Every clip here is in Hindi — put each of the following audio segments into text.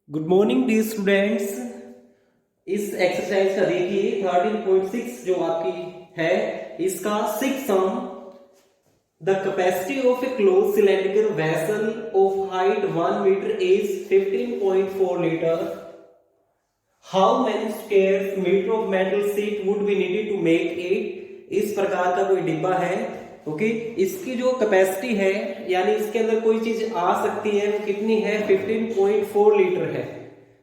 Good morning dear students. इस एक्सरसाइज का देखिए 13.6 जो आपकी है इसका six sum the capacity of a close cylindrical vessel of height 1 metre is 15.4 litre. How many square metre of metal sheet would be needed to make it. इस प्रकार का कोई डिब्बा है, ओके। इसकी जो कैपेसिटी है यानी इसके अंदर कोई चीज आ सकती है वो कितनी है, 15.4 लीटर है।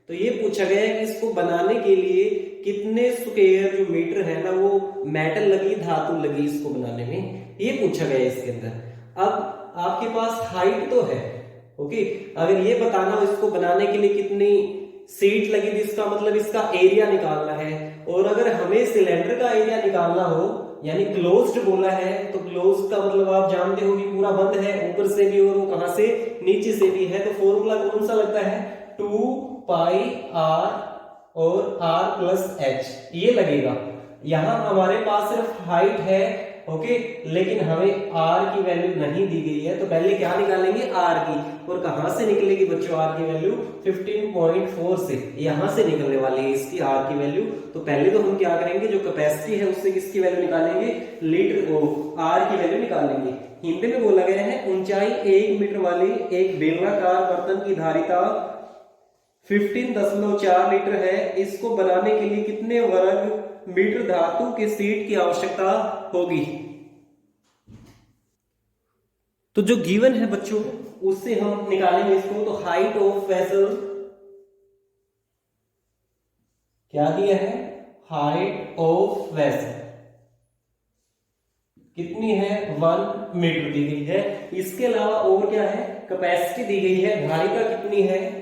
तो ये पूछा गया है कि इसको बनाने के लिए कितने स्क्वायर जो मीटर है ना वो मेटल लगी, धातु लगी इसको बनाने में, ये पूछा गया है इसके अंदर। अब आपके पास हाइट तो है, ओके। अगर ये बताना हो इसको बनाने के लिए कितनी सीट लगी थी, इसका मतलब इसका एरिया निकालना है। और अगर हमें सिलेंडर का एरिया निकालना हो यानी क्लोज्ड बोला है तो क्लोज्ड का मतलब आप जानते हो कि पूरा बंद है, ऊपर से भी और वो कहां से, नीचे से भी है। तो फॉर्मूला कौन सा लगता है, 2 पाई आर और आर प्लस एच, ये लगेगा। यहां हमारे पास सिर्फ हाइट है, ओके, लेकिन हमें आर की वैल्यू नहीं दी गई है। तो पहले क्या निकालेंगे, आर की। और कहां से निकलेगी बच्चों आर की वैल्यू, 15.4 से, यहां से निकलने वाली है इसकी आर की वैल्यू। तो पहले तो हम क्या करेंगे, जो कैपेसिटी है उससे किसकी वैल्यू निकालेंगे, लीटर ओ आर की वैल्यू निकालेंगे। हिंदी में बोला गया है ऊंचाई 1 मीटर वाली एक बेलनाकार बर्तन की धारिता 15.4 लीटर है। इसको बनाने के लिए कितने वर्ग मीटर धातु के शीट की आवश्यकता होगी। तो जो गिवन है बच्चों उससे हम निकालेंगे इसको। तो हाइट ऑफ वेसल क्या दिया है, हाइट ऑफ वेसल कितनी है, 1 मीटर दी गई है। इसके अलावा और क्या है, कैपेसिटी दी गई है, धारिता कितनी है,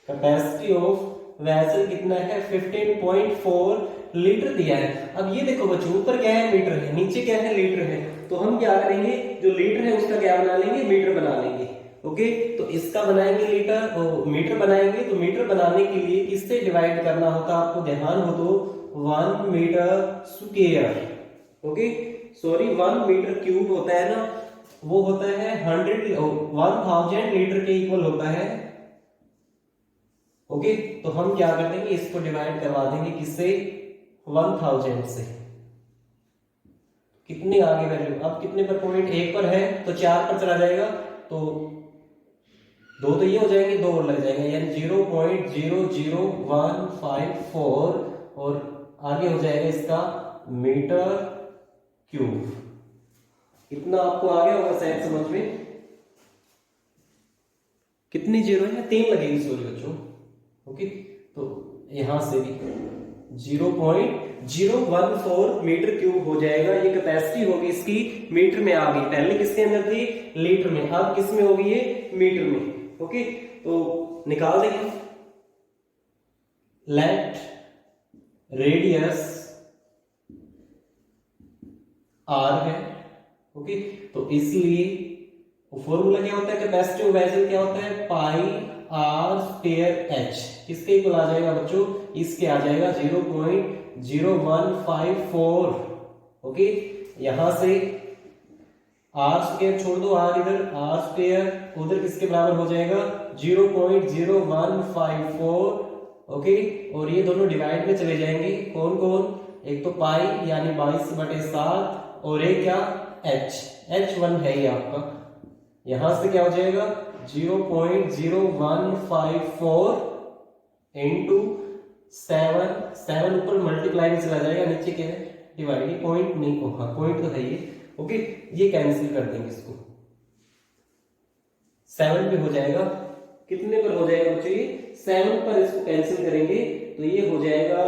कैपेसिटी ऑफ वेसल कितना है, 15.4 लीटर दिया है। अब ये देखो बच्चों ऊपर क्या है, मीटर है, नीचे क्या है, लीटर है। तो हम क्या करेंगे, जो लीटर है उसका क्या बना लेंगे, मीटर बना लेंगे, ओके। तो इसका बनाएंगे लीटर और मीटर बनाएंगे। तो मीटर बनाने के लिए किससे डिवाइड करना होता है, आपको ध्यान हो तो 1 metre square, okay, sorry 1 metre cube होता है ना, वो होता है 1000 लीटर के इक्वल होता है, ओके। तो हम क्या कर देंगे, इसको डिवाइड करवा देंगे किससे, 1000 से। कितने आगे वैल्यू, अब कितने पर, पॉइंट 1 पर है तो 4 पर चला जाएगा। तो 2 तो ये हो जाएंगे, 2 और लग जाएंगे यानी 0.00154 और आगे हो जाएगा इसका मीटर क्यूब। इतना आपको आ गया होगा शायद समझ में। कितनी जीरो है, 3 लगेगी सॉरी बच्चों, ओके। तो यहां से भी 0.014 मीटर क्यूब हो जाएगा। ये कैपेसिटी होगी इसकी, मीटर में आ गई, पहले किसके अंदर थी, लीटर में, अब किस में होगी ये, मीटर में, ओके। तो निकाल देंगे। लेट रेडियस आर है, ओके। तो इसलिए फॉर्मूला क्या होता है, कैपेसिटी ऑफ वेसल क्या होता है, पाई आर स्क्वायर एच। किसके इक्वल आ जाएगा बच्चों, इसके आ जाएगा 0.0154, ओके। यहां से आर स्क्वायर छोड़ दो, आर इधर, आर स्क्वायर उधर किसके बराबर हो जाएगा, 0.0154, ओके। और ये दोनों डिवाइड में चले जाएंगे, कौन कौन, एक तो पाई यानी 22/7 और एक क्या, एच, H1 है ये आपका। यहां से क्या हो जाएगा 0.0154 इंटू 7 ऊपर मल्टीप्लाई में चला जाएगा, नीचे क्या है डिवाइड, पॉइंट नहीं होगा, पॉइंट तो है ये, ओके। ये कैंसिल कर देंगे इसको, 7 पे हो जाएगा, कितने पर हो जाएगा बच्चों, ये 7 पर इसको कैंसिल करेंगे तो ये हो जाएगा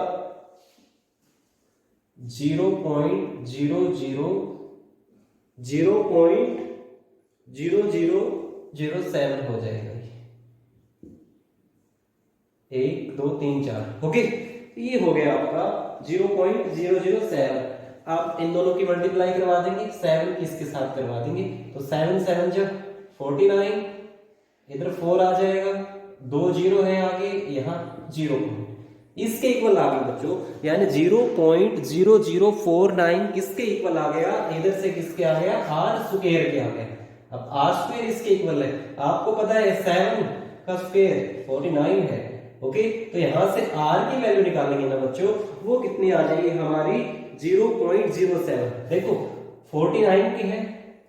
0.0007 हो जाएगा, 1 2 3 4, ओके। ये हो गया आपका 0.007। आप इन दोनों की मल्टीप्लाई करवा देंगे, 7 किसके साथ करवा देंगे, तो 7 7 जा 49, इधर 4 आ जाएगा, 2 0 है आगे, यहाँ 0 इसके इक्वल आ गई बच्चों, यानी 0.0049 किसके इक्वल आ गया, इधर से किसके आ गया, आर स्क्वायर के आ गया, अब आर स्क्वायर इसके इक्वल है, आपको पता है 7 का स्क्वायर 49 है। ओके, तो यहां से आर की वैल्यू निकालेंगे ना बच्चों, वो कितनी आ जाएगी हमारी 0.07। देखो 49 की है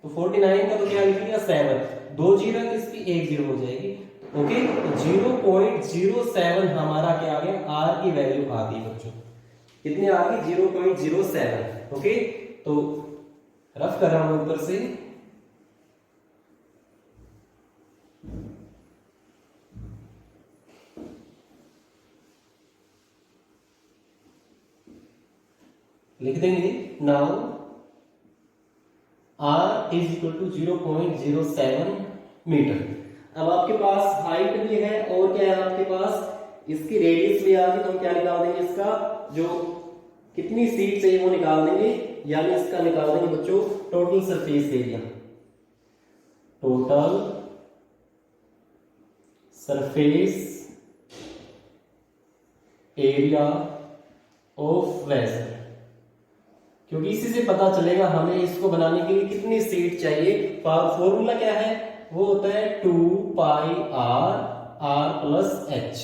तो 49 का तो क्या लिखेंगे 7, 2 जीरो तो इसकी 1 जीरो हो जाएगी। ओके, तो 0.07 हमारा क्या आ गया, आर की वैल्यू आ गई बच्चों, कितनी आ गई 0.07। ओके, तो रफ कर रहा हूं ऊपर से, लिख देंगे now R is equal to 0.07 metre. अब आपके पास हाइट भी है और क्या है आपके पास इसकी रेडियस भी आ गई, तो हम क्या निकाल देंगे, इसका जो कितनी सीट चाहिए वो निकाल देंगे, यानी इसका निकाल देंगे बच्चों total surface area. Total surface area of vessel, क्योंकि इसी से पता चलेगा हमें इसको बनाने के लिए कितनी सीट चाहिए। फॉर्मूला क्या है, वो होता है 2 पाई आर आर प्लस एच।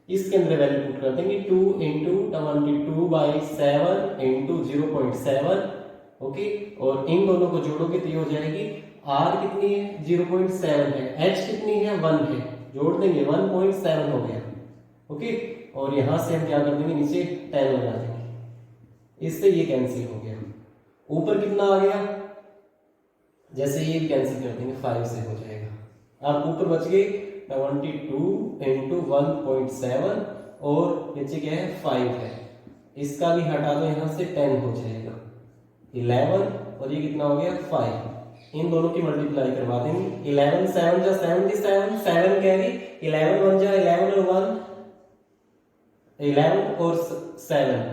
इसके अंदर वैल्यू पुट कर देंगे 2 इंटू 22/7 इंटू 0.7। ओके, और इन दोनों को जोड़ोगे तो ये हो जाएगी आर कितनी है 0.7 है, एच कितनी है 1 है, जोड़ देंगे 1.7 हो गया। ओके, और यहां से हम क्या कर देंगे नीचे 10 लगा देंगे, इससे ये कैंसिल हो गया। ऊपर कितना आ गया, जैसे ये भी कैंसिल कर देंगे 5 से हो जाएगा। अब ऊपर बच गए 22 इंटू 1.7 और नीचे क्या है 5 है, इसका भी हटा दो यहां से 10 हो जाएगा 11, और ये कितना हो गया 5। इन दोनों की मल्टीप्लाई करवा देंगे, 11 7 जा 77, 7 कैरी, 11 1 जा 11 और 1 11 और 7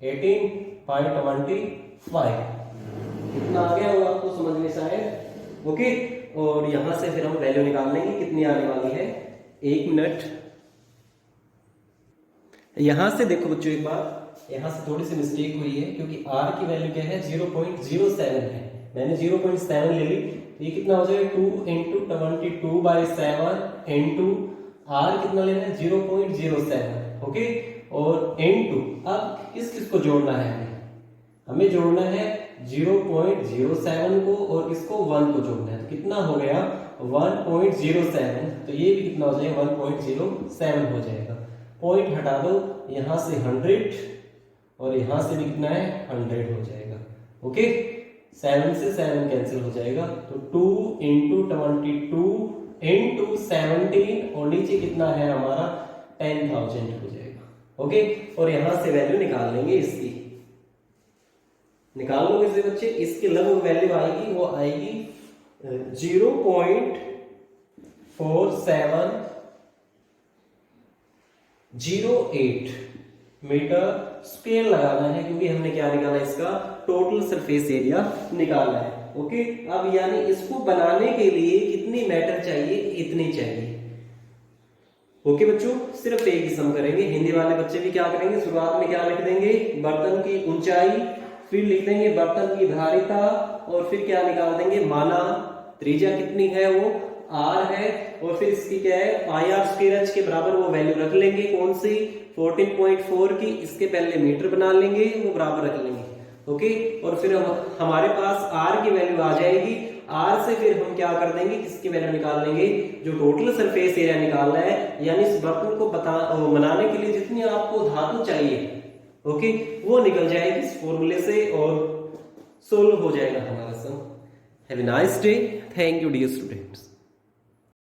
18 by 25 कितना आ गया वो आपको समझ में शायद। ओके, और यहां से फिर हम वैल्यू निकाल लेंगे कितनी आने वाली है। 1 मिनट, यहां से देखो बच्चों एक बार, यहां से थोड़ी सी मिस्टेक हुई है, क्योंकि r की वैल्यू क्या है 0.07 है, मैंने 0.7 ले ली, तो ये कितना हो जाएगा 2 इंटू 22/7 इंटू r कितना लेना है 0.07। ओके, और इंटू अब किसको जोड़ना है, हमें जोड़ना है 0.07 को और इसको 1 को जोड़ना है, तो कितना हो गया 1.07, तो ये भी कितना हो जाएगा 1.07 हो जाएगा। पॉइंट हटा दो, यहां से 100 और यहां से भी कितना है 100 हो जाएगा। ओके, 7 से 7 कैंसिल हो जाएगा, तो 2 इंटू 22 इंटू 17 और नीचे कितना है हमारा 10,000 हो जाएगा। ओके, और यहां से वैल्यू निकाल लेंगे इसकी, निकाल लो इसे बच्चे, इसके लगभग वैल्यू आएगी, वो आएगी 0.4708 मीटर स्क्वायर लगाना है, क्योंकि हमने क्या निकाला इसका टोटल सरफेस एरिया निकालना है। ओके, अब यानी इसको बनाने के लिए कितनी मैटर चाहिए, इतनी चाहिए। ओके बच्चों, सिर्फ एक ही सम करेंगे, हिंदी वाले बच्चे भी क्या करेंगे, शुरुआत में क्या लिख देंगे बर्तन की ऊंचाई, फिर लिख देंगे बर्तन की धारिता, और फिर क्या निकाल देंगे माना, त्रिज्या कितनी है वो r है, और फिर इसकी क्या है पाई आर स्क्वायर h के बराबर वो वैल्यू रख लेंगे, कौन सी 14.4 की, इसके पहले मीटर बना लेंगे, वो बराबर रख लेंगे। ओके, और फिर हमारे पास r की वैल्यू आ जाएगी, r से फिर हम क्या कर देंगे, किसकी वैल्यू निकाल लेंगे, जो टोटल सरफेस एरिया निकालना है, यानी इस बर्तन को बनाने के लिए जितनी आपको धातु चाहिए, ओके, वो निकल जाएगी इस फॉर्मूले से और सोल्व हो जाएगा हमारा sum. Have a nice day, thank you dear students.